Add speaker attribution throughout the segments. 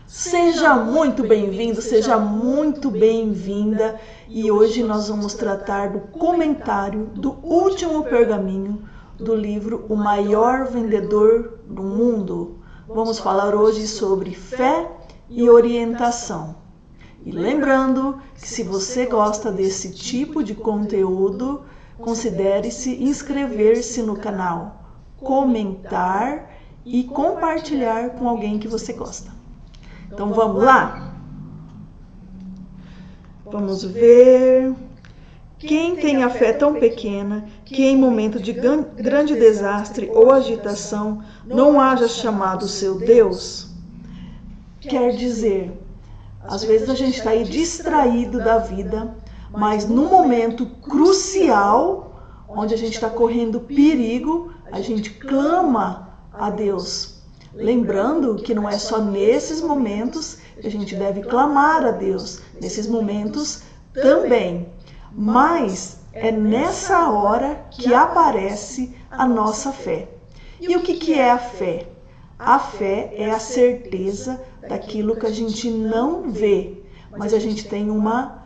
Speaker 1: Seja muito bem-vindo, seja muito bem-vinda. E hoje nós vamos tratar do comentário do último pergaminho do livro O Maior Vendedor do Mundo. Vamos falar hoje sobre fé e orientação. E lembrando que se você gosta desse tipo de conteúdo, considere-se inscrever-se no canal, comentar e compartilhar com alguém que você gosta. Então vamos lá? Vamos ver. Quem tem a fé tão pequena que em momento de grande desastre ou agitação não haja chamado o seu Deus? Quer dizer, às vezes a gente está aí distraído da vida, mas no momento crucial, onde a gente está correndo perigo, a gente clama a Deus. Lembrando que não é só nesses momentos que a gente deve clamar a Deus, nesses momentos também. Mas é nessa hora que aparece a nossa fé. E o que é a fé? A fé é a certeza daquilo que a gente não vê, mas a gente tem uma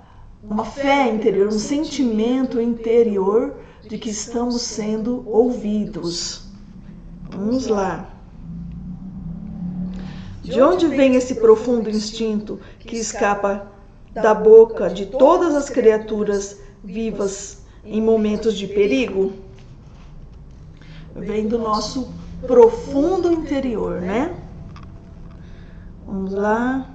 Speaker 1: fé interior, um sentimento interior de que estamos sendo ouvidos. Vamos lá. De onde vem esse profundo instinto que escapa da boca de todas as criaturas vivas em momentos de perigo? Vem do nosso profundo interior, né? Vamos lá.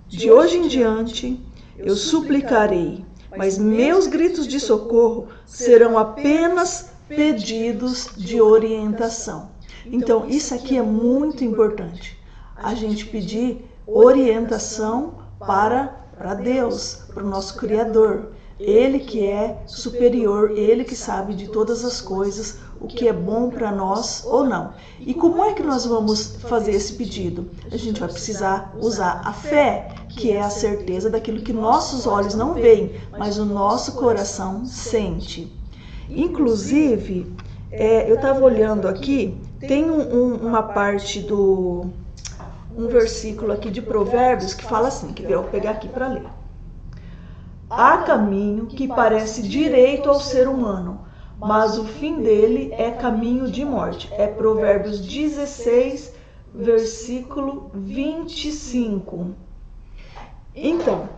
Speaker 1: De hoje em diante, eu suplicarei, mas meus gritos de socorro serão apenas pedidos de orientação. Então, isso aqui é muito importante. A gente pedir orientação para Deus, para o nosso Criador. Ele que é superior, Ele que sabe de todas as coisas, o que é bom para nós ou não. E como é que nós vamos fazer esse pedido? A gente vai precisar usar a fé, que é a certeza daquilo que nossos olhos não veem, mas o nosso coração sente. Inclusive, eu estava olhando aqui, tem uma parte um versículo aqui de Provérbios que fala assim, que eu vou pegar aqui para ler. Há caminho que parece direito ao ser humano, mas o fim dele é caminho de morte. É Provérbios 16, versículo 25. Então,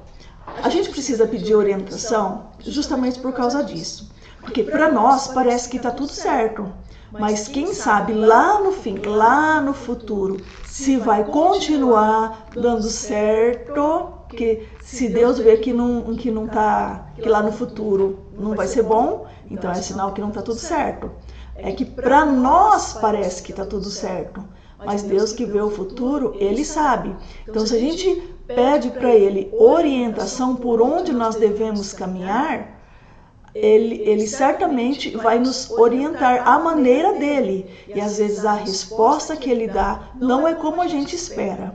Speaker 1: a gente precisa pedir orientação justamente por causa disso. Porque para nós parece que está tudo certo. Mas quem sabe lá no fim, lá no futuro, se vai continuar dando certo, que se Deus vê que não tá, que lá no futuro não vai ser bom, então é sinal que não está tudo certo. É que para nós parece que está tudo certo, mas Deus que vê o futuro, Ele sabe. Então se a gente pede para Ele orientação por onde nós devemos caminhar, ele certamente vai nos orientar à maneira dele. E às vezes a resposta que ele dá não é como a gente espera.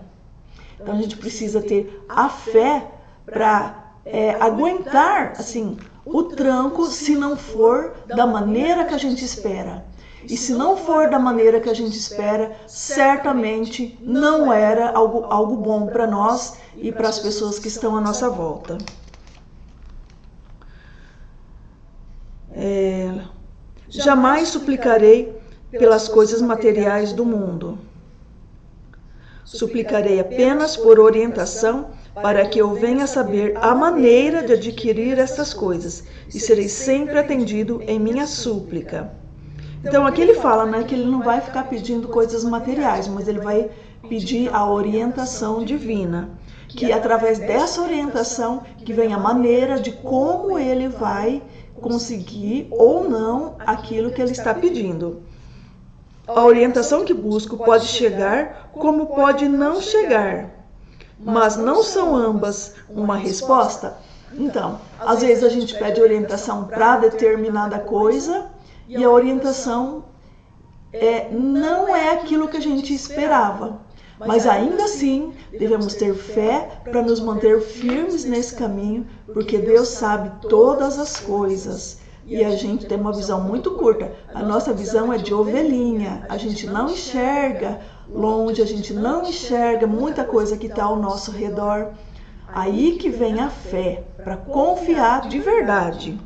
Speaker 1: Então a gente precisa ter a fé para aguentar assim, o tranco se não for da maneira que a gente espera. E se não for da maneira que a gente espera, certamente não era algo bom para nós e para as pessoas que estão à nossa volta. Jamais suplicarei pelas coisas materiais do mundo. Suplicarei apenas por orientação para que eu venha saber a maneira de adquirir estas coisas e serei sempre atendido em minha súplica. Então aqui ele fala, né, que ele não vai ficar pedindo coisas materiais, mas ele vai pedir a orientação divina. Que através dessa orientação que vem a maneira de como ele vai conseguir ou não aquilo que ele está pedindo. A orientação que busco pode chegar como pode não chegar, mas não são ambas uma resposta? Então, às vezes a gente pede orientação para determinada coisa e a orientação não é aquilo que a gente esperava. Mas ainda assim, devemos ter fé para nos manter firmes nesse caminho, porque Deus sabe todas as coisas. E a gente tem uma visão muito curta. A nossa visão é de ovelhinha. A gente não enxerga longe, a gente não enxerga muita coisa que está ao nosso redor. Aí que vem a fé, para confiar de verdade.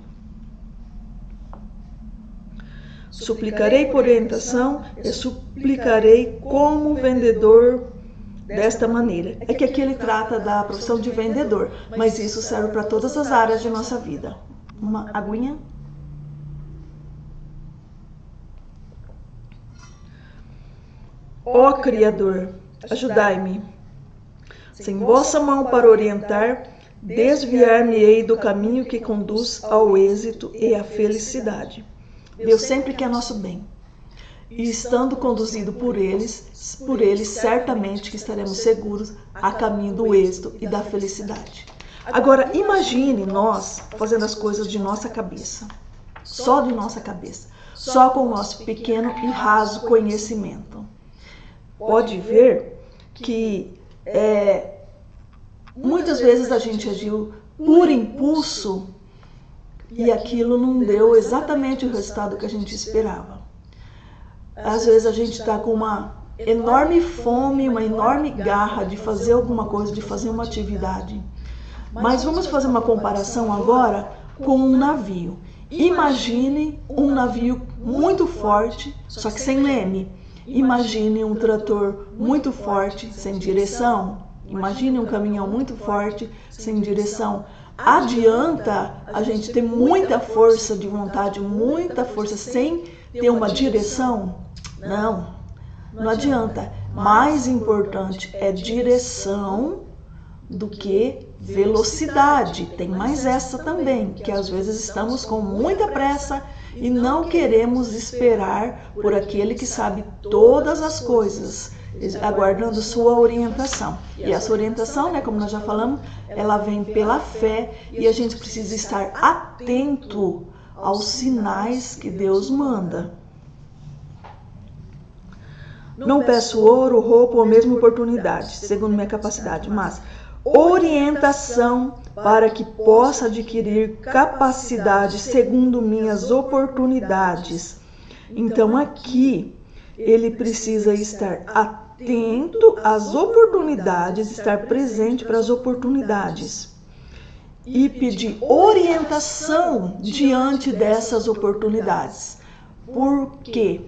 Speaker 1: Suplicarei por orientação e suplicarei como vendedor desta maneira. É que aqui ele trata da profissão de vendedor, mas isso serve para todas as áreas de nossa vida. Uma aguinha? Ó Criador, ajudai-me. Sem vossa mão para orientar, desviar-me-ei do caminho que conduz ao êxito e à felicidade. Deus sempre quer nosso bem. E estando conduzido por eles certamente que estaremos seguros a caminho do êxito e da felicidade. Agora, imagine nós fazendo as coisas de nossa cabeça. Só de nossa cabeça. Só com o nosso pequeno e raso conhecimento. Pode ver que muitas vezes a gente agiu por impulso e aquilo não deu exatamente o resultado que a gente esperava. Às vezes a gente está com uma enorme fome, uma enorme garra de fazer alguma coisa, de fazer uma atividade. Mas vamos fazer uma comparação agora com um navio. Imagine um navio muito forte, só que sem leme. Imagine um trator muito forte, sem direção. Imagine um caminhão muito forte, sem direção. Adianta a gente ter muita força de vontade, muita força, sem ter uma direção? Não, não adianta. Mais importante é direção do que velocidade. Tem mais essa também, que às vezes estamos com muita pressa e não queremos esperar por aquele que sabe todas as coisas, aguardando sua orientação. E essa orientação, como nós já falamos, ela vem pela fé e a gente precisa estar atento aos sinais que Deus manda. Não peço ouro, roupa ou mesmo oportunidade, segundo minha capacidade, mas orientação para que possa adquirir capacidade segundo minhas oportunidades. Então aqui ele precisa estar atento às oportunidades, estar presente para as oportunidades e pedir orientação diante dessas oportunidades. Porque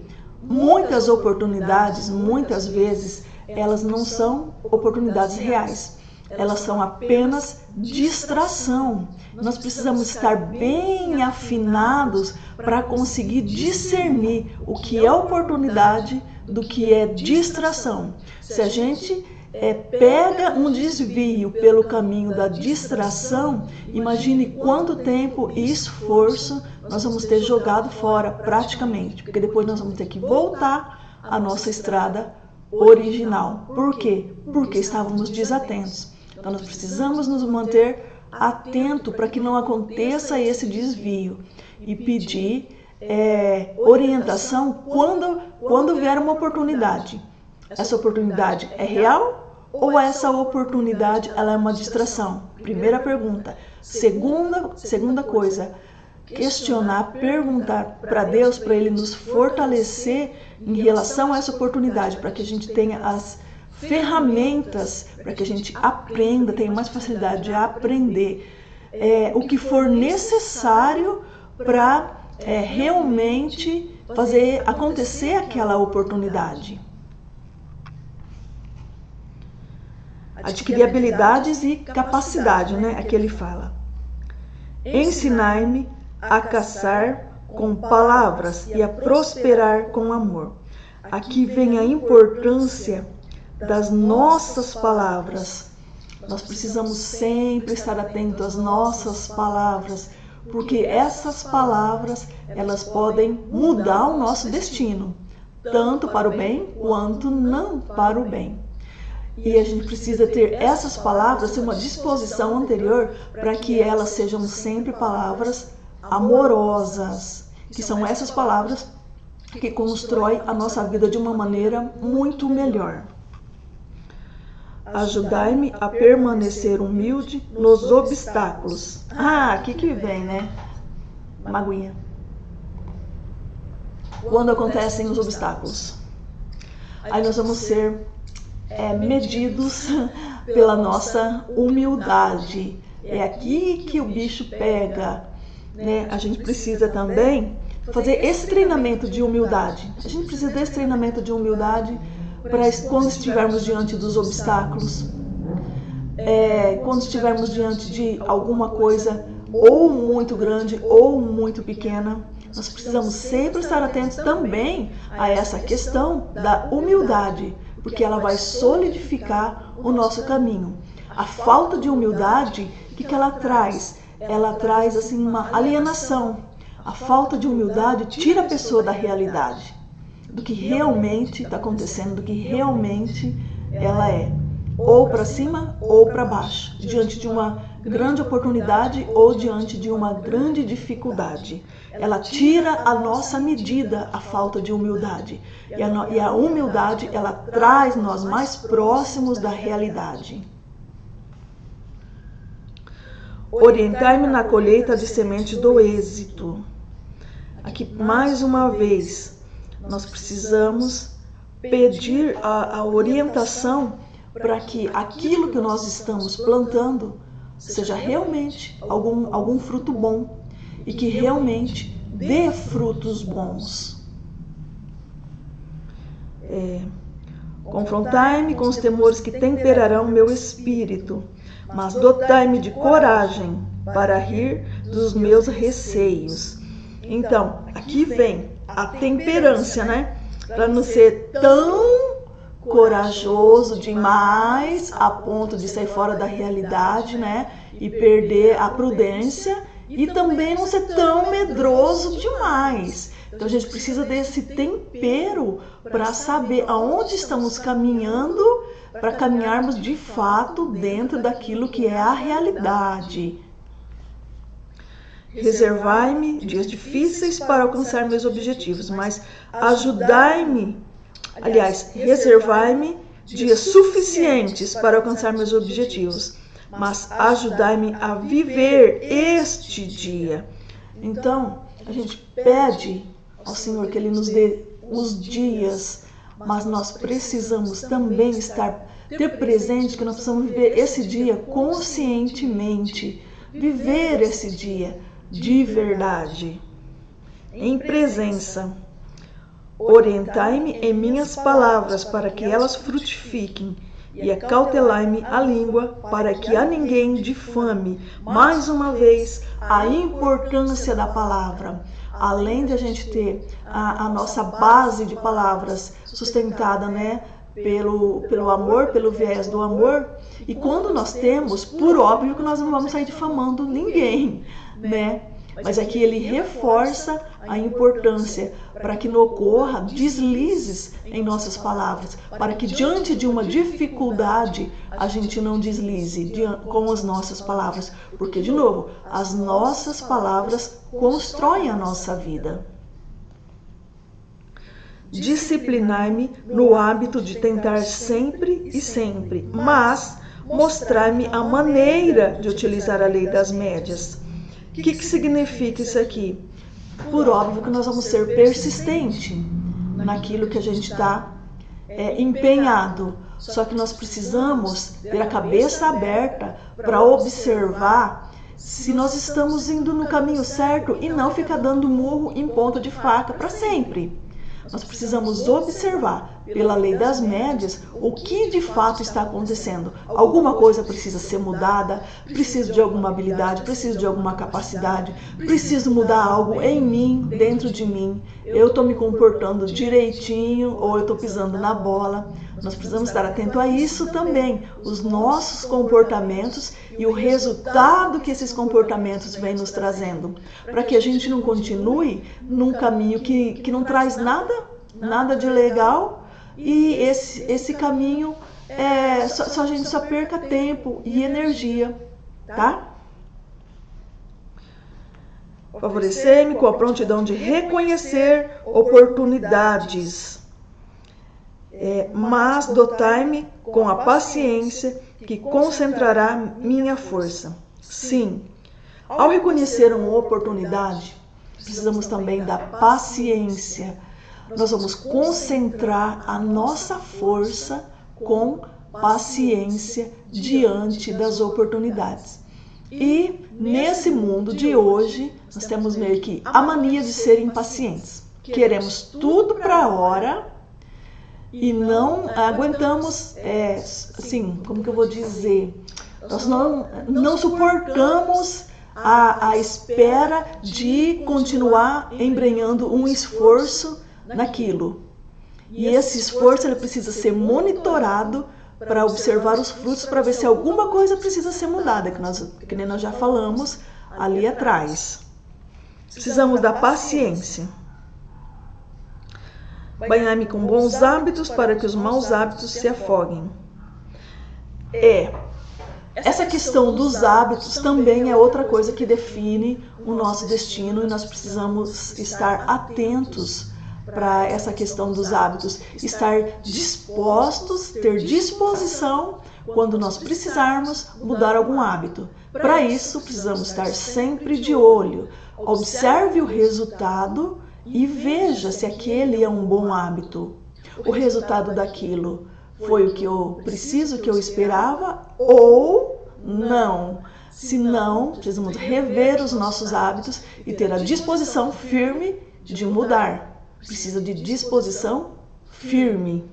Speaker 1: muitas oportunidades, muitas vezes, elas não são oportunidades reais. Elas são apenas distração. Nós precisamos estar bem afinados para conseguir discernir o que é oportunidade do que é distração. Se a gente pega um desvio pelo caminho da distração, imagine quanto tempo e esforço nós vamos ter jogado fora praticamente, porque depois nós vamos ter que voltar à nossa estrada original. Por quê? Porque estávamos desatentos. Então nós precisamos nos manter atentos para que não aconteça esse desvio e pedir orientação quando vier uma oportunidade. Essa oportunidade é real ou essa oportunidade ela é uma distração? Primeira pergunta. Segunda coisa, questionar, perguntar para Deus, para Ele nos fortalecer em relação a essa oportunidade, para que a gente tenha as ferramentas, para que a gente aprenda, tenha mais facilidade de aprender o que for necessário para realmente fazer acontecer aquela oportunidade. Adquirir habilidades e capacidade, Aqui ele fala. Ensinai-me a caçar com palavras e a prosperar com amor. Aqui vem a importância das nossas palavras. Nós precisamos sempre estar atentos às nossas palavras, porque essas palavras, elas podem mudar o nosso destino, tanto para o bem quanto não para o bem. E a gente precisa ter essas palavras, ter uma disposição anterior para que elas sejam sempre palavras amorosas, que são essas palavras que constroem a nossa vida de uma maneira muito melhor. Ajudai-me a permanecer humilde nos obstáculos. Aqui que vem, uma aguinha. Quando acontecem os obstáculos, aí nós vamos ser medidos pela nossa humildade. É aqui que o bicho pega, né? A gente precisa também fazer esse treinamento de humildade. A gente precisa desse treinamento de humildade para quando estivermos diante dos obstáculos, quando estivermos diante de alguma coisa ou muito grande ou muito pequena. Nós precisamos sempre estar atentos também a essa questão da humildade, porque ela vai solidificar o nosso caminho. A falta de humildade, o que ela traz? Ela traz assim uma alienação. A falta de humildade tira a pessoa da realidade, do que realmente está acontecendo, do que realmente ela é. Ou para cima ou para baixo, diante de uma grande oportunidade ou diante de uma grande dificuldade. Ela tira a nossa medida, a falta de humildade. E a humildade, ela traz nós mais próximos da realidade. Orientar-me na colheita de sementes do êxito. Aqui, mais uma vez, nós precisamos pedir a orientação para que aquilo que nós estamos plantando seja realmente algum fruto bom e que realmente dê frutos bons. Confrontai-me com os temores que temperarão meu espírito, mas dotai-me de coragem para rir dos meus receios. Então, aqui vem a temperância, né? Para não ser tão corajoso demais a ponto de sair fora da realidade, né? E perder a prudência, e também não ser tão medroso demais. Então a gente precisa desse tempero para saber aonde estamos caminhando, para caminharmos de fato dentro daquilo que é a realidade. Reservai-me dias difíceis para alcançar meus objetivos, mas reservai-me dias suficientes para alcançar meus objetivos, mas ajudai-me a viver este dia. Então, a gente pede ao Senhor que Ele nos dê os dias, mas nós precisamos também ter presente que nós precisamos viver esse dia conscientemente, viver esse dia de verdade, em presença. Orientai-me em minhas palavras para que elas frutifiquem e acautelai-me a língua para que a ninguém difame. Mais uma vez, a importância da palavra. Além de a gente ter a nossa base de palavras sustentada, né, pelo amor, pelo viés do amor, e quando nós temos, por óbvio que nós não vamos sair difamando ninguém, né? Mas aqui ele reforça a importância para que não ocorra deslizes em nossas palavras, para que diante de uma dificuldade a gente não deslize com as nossas palavras, porque, de novo, as nossas palavras constroem a nossa vida. Disciplinai-me no hábito de tentar sempre e sempre, mas mostrai-me a maneira de utilizar a lei das médias. O que significa isso aqui? Por óbvio que nós vamos ser persistentes naquilo que a gente está empenhado. Só que nós precisamos ter a cabeça aberta para observar se nós estamos indo no caminho certo e não ficar dando murro em ponta de faca para sempre. Nós precisamos observar, pela lei das médias, o que de fato está acontecendo. Alguma coisa precisa ser mudada, preciso de alguma habilidade, preciso de alguma capacidade, preciso mudar algo em mim, dentro de mim. Eu estou me comportando direitinho ou eu estou pisando na bola. Nós precisamos estar atento a isso também, os nossos comportamentos e o resultado que esses comportamentos vêm nos trazendo, para que a gente não continue num caminho que não traz nada de legal, e esse caminho a gente só perca tempo e energia, tá? Favorecer-me com a prontidão de reconhecer oportunidades, mas dotai-me com a paciência que concentrará minha força. Sim, ao reconhecer uma oportunidade, precisamos também da paciência. Nós vamos concentrar a nossa força com paciência diante das oportunidades. E nesse mundo de hoje, nós temos meio que a mania de ser impacientes. Queremos tudo para a hora e não aguentamos, assim, como que eu vou dizer? Nós não suportamos a espera de continuar embrenhando um esforço naquilo. E esse esforço ele precisa ser monitorado para observar os frutos, para ver se alguma coisa precisa ser mudada, que nem nós já falamos ali atrás. Precisamos da paciência. Banhar-me com bons hábitos para que os maus hábitos se afoguem. Essa questão dos hábitos também é outra coisa que define o nosso destino e nós precisamos estar atentos para essa questão dos hábitos, estar dispostos, ter disposição quando nós precisarmos mudar algum hábito. Para isso, precisamos estar sempre de olho. Observe o resultado e veja se aquele é um bom hábito. O resultado daquilo foi o que eu preciso, o que eu esperava ou não. Se não, precisamos rever os nossos hábitos e ter a disposição firme de mudar. Precisa de disposição firme.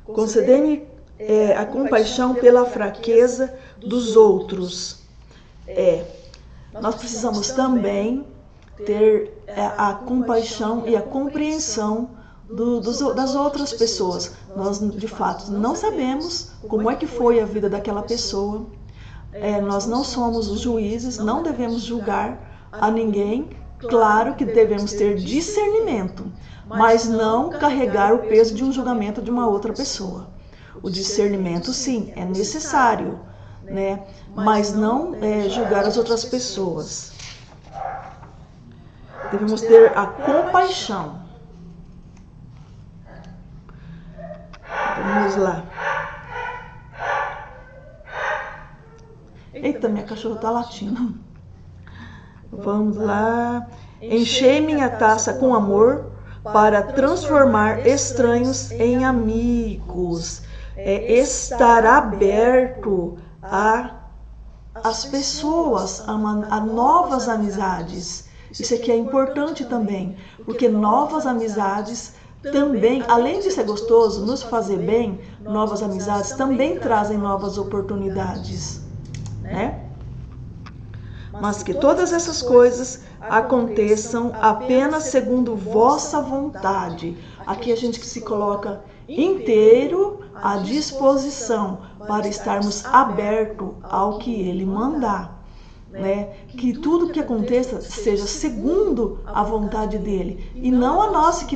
Speaker 1: Concedei-me a compaixão pela fraqueza dos outros. Nós precisamos também ter a compaixão e a compreensão das outras pessoas. Nós, de fato, não sabemos como é que foi a vida daquela pessoa. Nós não somos os juízes, não devemos julgar a ninguém. Claro que devemos ter discernimento, mas não carregar o peso de um julgamento de uma outra pessoa. O discernimento, sim, é necessário, né? Mas não julgar as outras pessoas. Devemos ter a compaixão. Vamos lá. Eita, minha cachorra tá latindo. Vamos lá. Enchei minha taça com amor para transformar estranhos em amigos. Estar aberto às pessoas, a novas amizades. Isso aqui é importante também, porque novas amizades também, além de ser gostoso, nos fazer bem, novas amizades também trazem novas oportunidades, né? Mas que todas essas coisas aconteçam apenas segundo vossa vontade. Aqui a gente se coloca inteiro à disposição para estarmos abertos ao que Ele mandar. Né? Que tudo que aconteça seja segundo a vontade dele e não a nossa,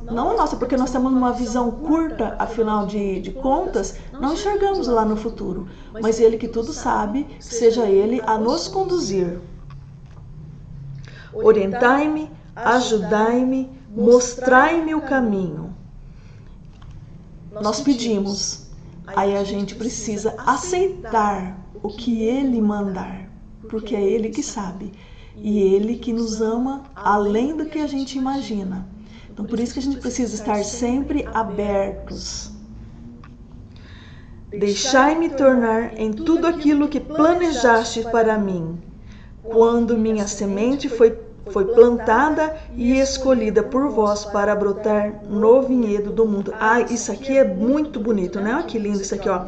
Speaker 1: não a nossa, porque nós temos uma visão curta, afinal de contas, não enxergamos lá no futuro, mas ele que tudo sabe, que seja ele a nos conduzir. Orientai-me, ajudai-me, mostrai-me o caminho. Nós pedimos, aí a gente precisa aceitar o que Ele mandar, porque é Ele que sabe, e Ele que nos ama além do que a gente imagina. Então, por isso que a gente precisa estar sempre abertos. Deixai-me tornar em tudo aquilo que planejaste para mim, quando minha semente foi plantada e escolhida por vós para brotar no vinhedo do mundo. Isso aqui é muito bonito, né? Olha que lindo isso aqui, ó.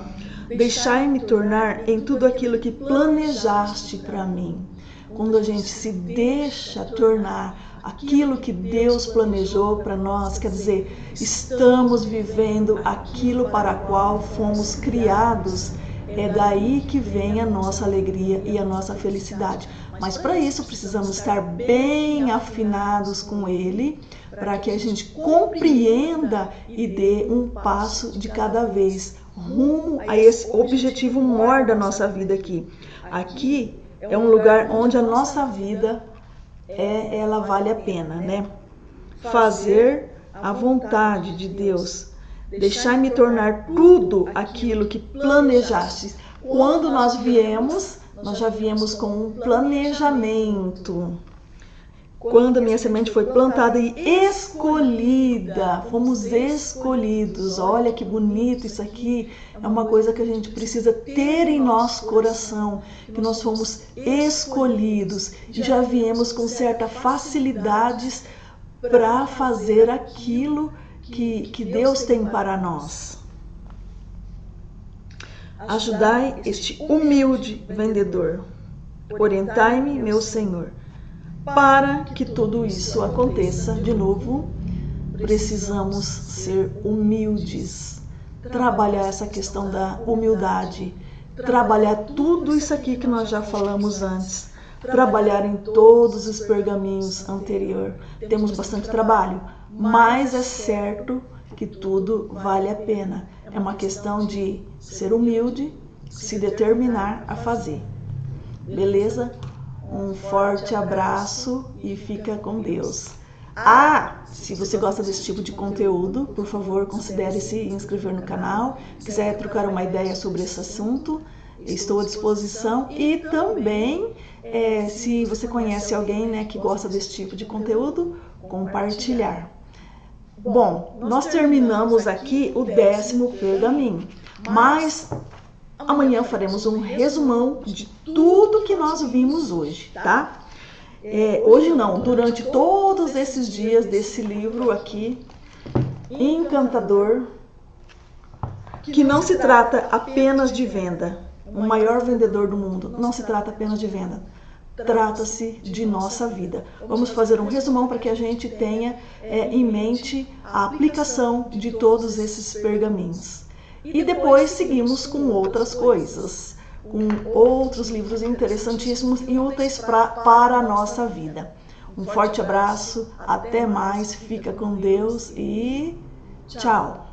Speaker 1: Deixai-me tornar em tudo aquilo que planejaste para mim. Quando a gente se deixa tornar aquilo que Deus planejou para nós, quer dizer, estamos vivendo aquilo para o qual fomos criados. É daí que vem a nossa alegria e a nossa felicidade. Mas para isso precisamos estar bem afinados com Ele, para que a gente compreenda e dê um passo de cada vez rumo a esse objetivo maior da nossa vida aqui. Aqui é um lugar onde a nossa vida ela vale a pena, né? Fazer a vontade de Deus. Deixai-me tornar tudo aquilo que planejaste. Quando nós viemos, nós já viemos com um planejamento. Quando a minha semente foi plantada e escolhida, fomos escolhidos. Olha que bonito isso aqui. É uma coisa que a gente precisa ter em nosso coração, que nós fomos escolhidos e já viemos com certas facilidades para fazer aquilo que Deus tem para nós. Ajudai este humilde vendedor. Orientai-me, meu Senhor. Para que tudo isso aconteça, de novo, precisamos ser humildes. Trabalhar essa questão da humildade. Trabalhar tudo isso aqui que nós já falamos antes. Trabalhar em todos os pergaminhos anteriores. Temos bastante trabalho, mas é certo que tudo vale a pena. É uma questão de ser humilde, se determinar a fazer. Beleza? Um forte abraço e fica com Deus. Se você gosta desse tipo de conteúdo, por favor, considere se inscrever no canal. Quiser trocar uma ideia sobre esse assunto, estou à disposição. E também, se você conhece alguém, né, que gosta desse tipo de conteúdo, compartilhar. Bom, nós terminamos aqui o 10º pergaminho, mas amanhã faremos um resumão de tudo que nós vimos hoje, tá? Hoje não, durante todos esses dias desse livro aqui, encantador, que não se trata apenas de venda. O maior vendedor do mundo não se trata apenas de venda. Trata-se de nossa vida. Vamos fazer um resumão para que a gente tenha em mente a aplicação de todos esses pergaminhos. E depois seguimos com outras coisas, com outros livros interessantíssimos e úteis para a nossa vida. Um forte abraço, até mais, fica com Deus e tchau!